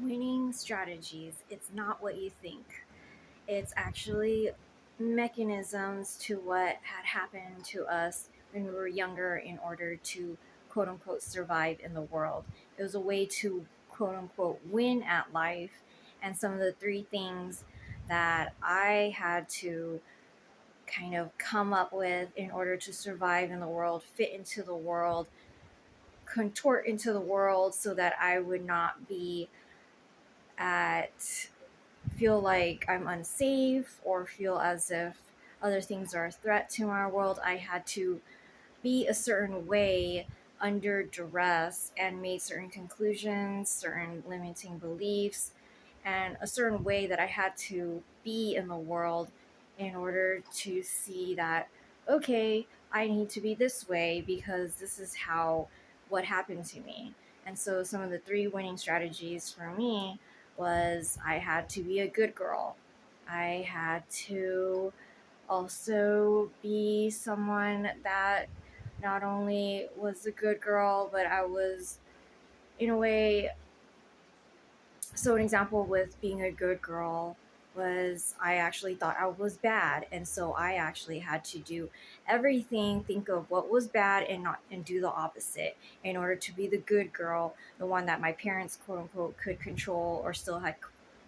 Winning strategies, it's not what you think. It's actually mechanisms to what had happened to us when we were younger in order to quote unquote survive in the world. It was a way to quote unquote win at life. And some of the three things that I had to kind of come up with in order to survive in the world, fit into the world, contort into the world so that I would not be at feel like I'm unsafe or feel as if other things are a threat to my world. I had to be a certain way under duress and made certain conclusions, certain limiting beliefs, and a certain way that I had to be in the world in order to see that, okay, I need to be this way because this is how what happened to me. And so some of the three winning strategies for me was I had to be a good girl. I had to also be someone that not only was a good girl, but I was, in a way, so an example with being a good girl was I actually thought I was bad, and so I actually had to do everything, think of what was bad and not and do the opposite in order to be the good girl, the one that my parents quote unquote could control or still had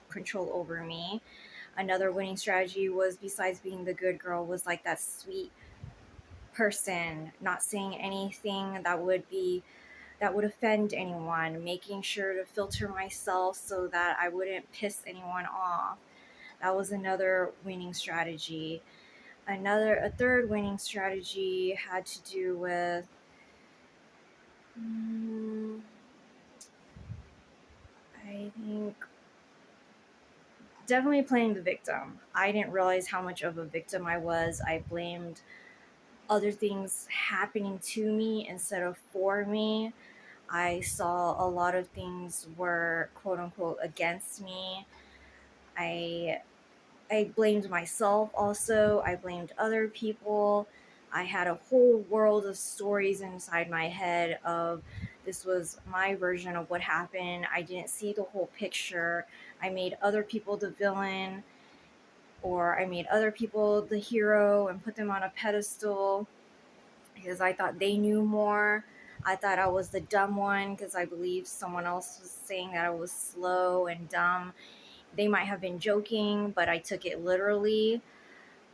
control over me. Another winning strategy was, besides being the good girl, was like that sweet person, not saying anything that would offend anyone, making sure to filter myself so that I wouldn't piss anyone off. That was another winning strategy. A third winning strategy had to do with mm, I think definitely playing the victim. I didn't realize how much of a victim I was. I blamed other things happening to me instead of for me. I saw a lot of things were quote unquote against me. I I blamed myself also. I blamed other people. I had a whole world of stories inside my head of this was my version of what happened. I didn't see the whole picture. I made other people the villain, or I made other people the hero and put them on a pedestal because I thought they knew more. I thought I was the dumb one because I believed someone else was saying that I was slow and dumb. They might have been joking, but I took it literally.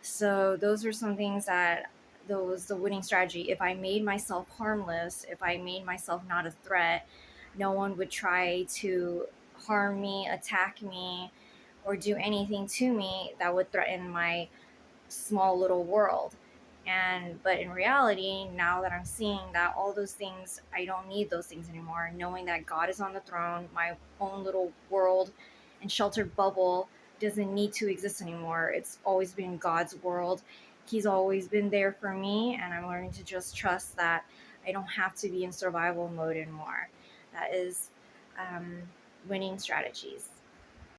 So those are some things that those the winning strategy. If I made myself harmless, if I made myself not a threat, no one would try to harm me, attack me, or do anything to me that would threaten my small little world. And but in reality, now that I'm seeing that all those things, I don't need those things anymore. Knowing that God is on the throne, my own little world and sheltered bubble doesn't need to exist anymore. It's always been God's world. He's always been there for me, and I'm learning to just trust that I don't have to be in survival mode anymore. That is winning strategies.